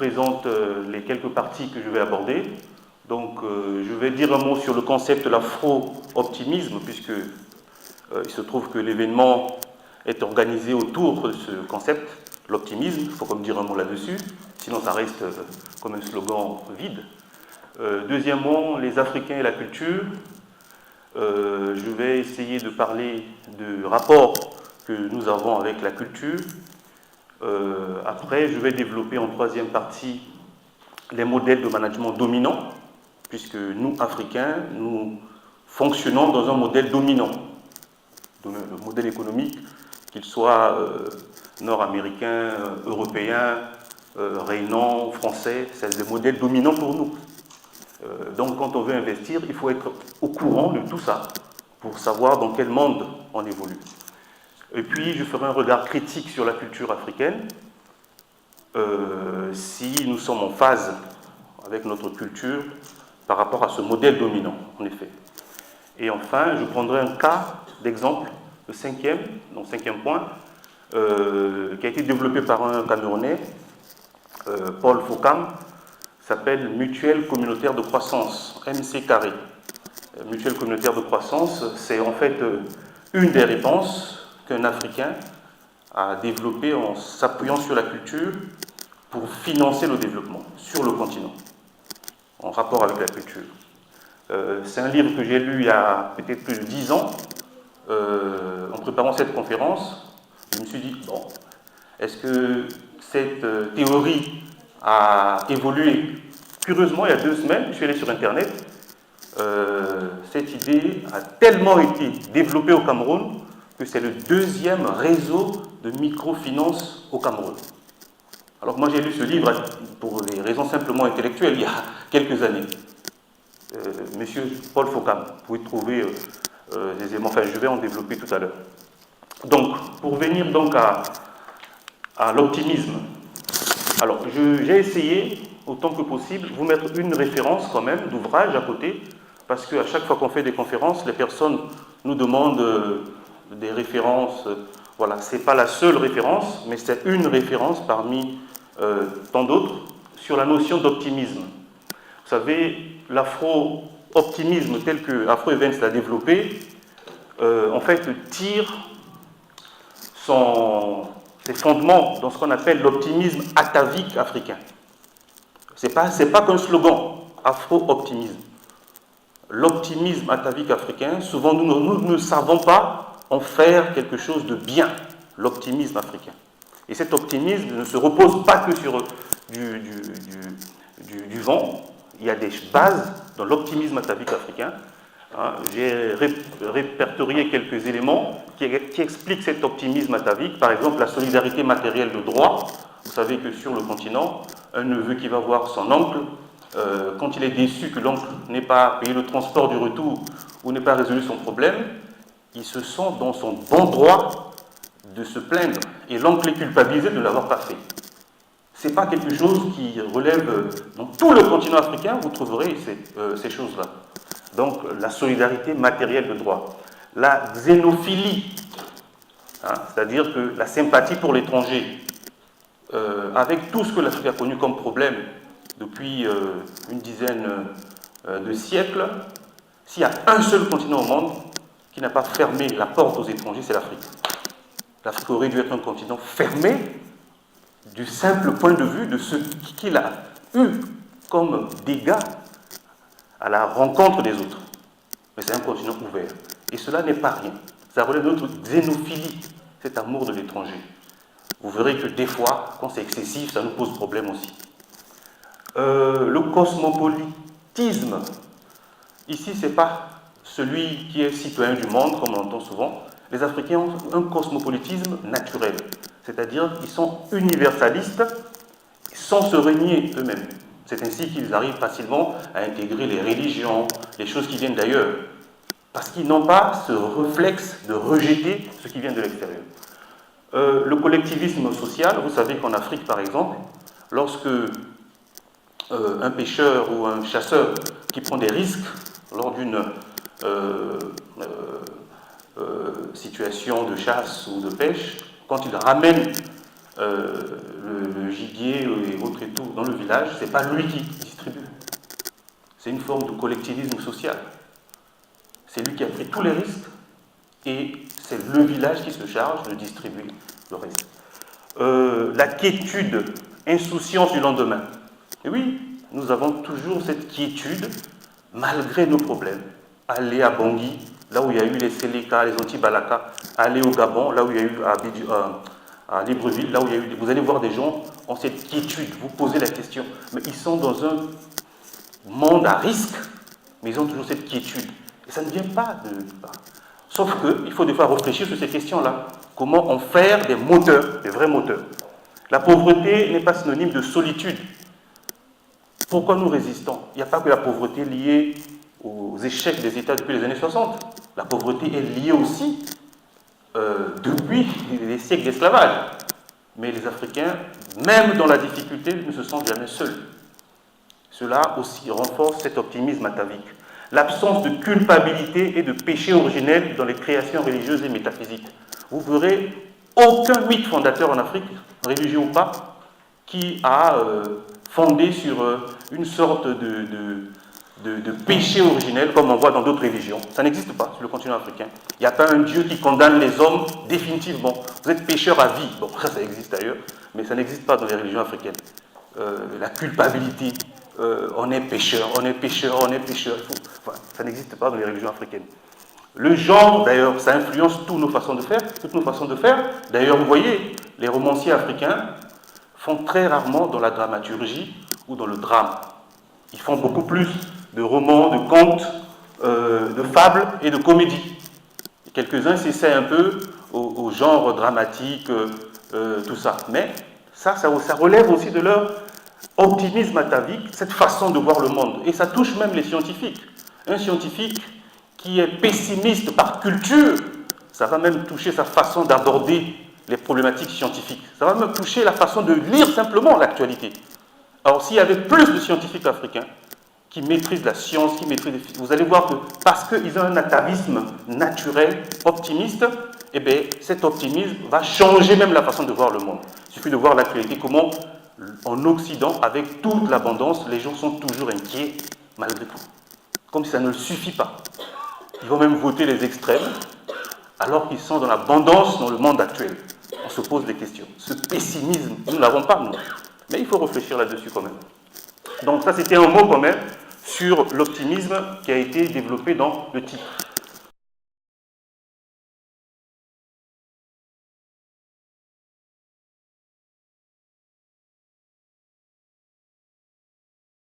présente les quelques parties que je vais aborder. Donc, je vais dire un mot sur le concept de l'afro-optimisme, puisque il se trouve que l'événement est organisé autour de ce concept, l'optimisme. Il faut comme dire un mot là-dessus, sinon ça reste comme un slogan vide. Deuxièmement, les Africains et la culture. Je vais essayer de parler du rapport que nous avons avec la culture. Après, je vais développer en troisième partie les modèles de management dominants, puisque nous, Africains, nous fonctionnons dans un modèle dominant. Le modèle économique, qu'il soit nord-américain, européen, rhénan, français, c'est des modèles dominants pour nous. Donc quand on veut investir, il faut être au courant de tout ça pour savoir dans quel monde on évolue. Et puis je ferai un regard critique sur la culture africaine, si nous sommes en phase avec notre culture par rapport à ce modèle dominant, en effet. Et enfin, je prendrai un cas d'exemple, le cinquième point, qui a été développé par un Camerounais, Paul Fokam, s'appelle Mutuelle communautaire de croissance, MC carré. Mutuelle communautaire de croissance, c'est en fait une des réponses qu'un Africain a développées en s'appuyant sur la culture pour financer le développement sur le continent, en rapport avec la culture. C'est un livre que j'ai lu il y a peut-être plus de 10 ans. En préparant cette conférence, je me suis dit, bon, est-ce que cette théorie a évolué? Curieusement, il y a 2 semaines, je suis allé sur Internet, cette idée a tellement été développée au Cameroun que c'est le 2e réseau de microfinance au Cameroun. Alors moi j'ai lu ce livre pour des raisons simplement intellectuelles il y a quelques années. Monsieur Paul Fokam, vous pouvez trouver des éléments, enfin je vais en développer tout à l'heure. Donc, pour venir donc à l'optimisme, alors j'ai essayé, autant que possible, vous mettre une référence quand même d'ouvrage à côté, parce qu'à chaque fois qu'on fait des conférences, les personnes nous demandent des références. Voilà, ce n'est pas la seule référence, mais c'est une référence parmi tant d'autres sur la notion d'optimisme. Vous savez, l'afro-optimisme tel que Afro Events l'a développé, en fait, tire ses fondements dans ce qu'on appelle l'optimisme atavique africain. Ce n'est pas qu'un slogan, afro-optimisme. L'optimisme atavique africain, souvent nous ne savons pas en faire quelque chose de bien, l'optimisme africain. Et cet optimisme ne se repose pas que sur du vent. Il y a des bases dans l'optimisme atavique africain. J'ai répertorié quelques éléments qui expliquent cet optimisme atavique. Par exemple, la solidarité matérielle de droit. Vous savez que sur le continent, un neveu qui va voir son oncle, quand il est déçu que l'oncle n'ait pas payé le transport du retour ou n'ait pas résolu son problème, il se sent dans son bon droit de se plaindre. Et l'oncle est culpabilisé de ne l'avoir pas fait. Ce n'est pas quelque chose qui relève... Dans tout le continent africain, vous trouverez ces choses-là. Donc, la solidarité matérielle de droit. La xénophilie, c'est-à-dire que la sympathie pour l'étranger, avec tout ce que l'Afrique a connu comme problème depuis une dizaine de siècles, s'il y a un seul continent au monde qui n'a pas fermé la porte aux étrangers, c'est l'Afrique. L'Afrique aurait dû être un continent fermé du simple point de vue de ce qu'il a eu comme dégâts à la rencontre des autres. Mais c'est un continent ouvert. Et cela n'est pas rien. Ça relève de notre xénophilie, cet amour de l'étranger. Vous verrez que des fois, quand c'est excessif, ça nous pose problème aussi. Le cosmopolitisme, ici, ce n'est pas celui qui est citoyen du monde, comme on l'entend souvent. Les Africains ont un cosmopolitisme naturel, c'est-à-dire qu'ils sont universalistes sans se renier eux-mêmes. C'est ainsi qu'ils arrivent facilement à intégrer les religions, les choses qui viennent d'ailleurs, parce qu'ils n'ont pas ce réflexe de rejeter ce qui vient de l'extérieur. Le collectivisme social, vous savez qu'en Afrique, par exemple, lorsque un pêcheur ou un chasseur qui prend des risques lors d'une situation de chasse ou de pêche, quand il ramène le gibier et autres et tout dans le village, ce n'est pas lui qui distribue. C'est une forme de collectivisme social. C'est lui qui a pris tous les risques et c'est le village qui se charge de distribuer le reste. La quiétude, insouciance du lendemain. Et oui, nous avons toujours cette quiétude malgré nos problèmes. Aller à Bangui, là où il y a eu les Séléka, les Anti-Balaka, aller au Gabon, là où il y a eu à Libreville, là où il y a eu... Vous allez voir des gens ont cette quiétude, vous posez la question, mais ils sont dans un monde à risque, mais ils ont toujours cette quiétude. Et ça ne vient pas de nulle part. Sauf qu'il faut des fois réfléchir sur ces questions-là. Comment en faire des moteurs, des vrais moteurs. La pauvreté n'est pas synonyme de solitude. Pourquoi nous résistons? Il n'y a pas que la pauvreté liée aux échecs des États depuis les années 60. La pauvreté est liée aussi depuis les siècles d'esclavage. Mais les Africains, même dans la difficulté, ne se sentent jamais seuls. Cela aussi renforce cet optimisme atavique. L'absence de culpabilité et de péché originel dans les créations religieuses et métaphysiques. Vous verrez aucun mythe fondateur en Afrique, religieux ou pas, qui a fondé sur une sorte de péché originel comme on voit dans d'autres religions. Ça n'existe pas sur le continent africain. Il n'y a pas un Dieu qui condamne les hommes définitivement. Vous êtes pécheur à vie. Bon, ça existe d'ailleurs, mais ça n'existe pas dans les religions africaines. La culpabilité, on est pécheur, on est pécheur, on est pécheur. Enfin, ça n'existe pas dans les religions africaines. Le genre, d'ailleurs, ça influence toutes nos façons de faire. D'ailleurs, vous voyez, les romanciers africains font très rarement dans la dramaturgie ou dans le drame. Ils font beaucoup plus de romans, de contes, de fables et de comédies. Quelques-uns s'essaient un peu au genre dramatique, tout ça. Mais ça relève aussi de leur optimisme atavique, cette façon de voir le monde. Et ça touche même les scientifiques. Un scientifique qui est pessimiste par culture, ça va même toucher sa façon d'aborder les problématiques scientifiques. Ça va même toucher la façon de lire simplement l'actualité. Alors, s'il y avait plus de scientifiques africains qui maîtrisent la science, vous allez voir que parce qu'ils ont un atavisme naturel, optimiste, eh bien, cet optimisme va changer même la façon de voir le monde. Il suffit de voir l'actualité, comment en Occident, avec toute l'abondance, les gens sont toujours inquiets malgré tout. Comme si ça ne le suffit pas. Ils vont même voter les extrêmes, alors qu'ils sont dans l'abondance dans le monde actuel. On se pose des questions. Ce pessimisme, nous ne l'avons pas, nous. Mais il faut réfléchir là-dessus quand même. Donc ça, c'était un mot quand même sur l'optimisme qui a été développé dans le titre.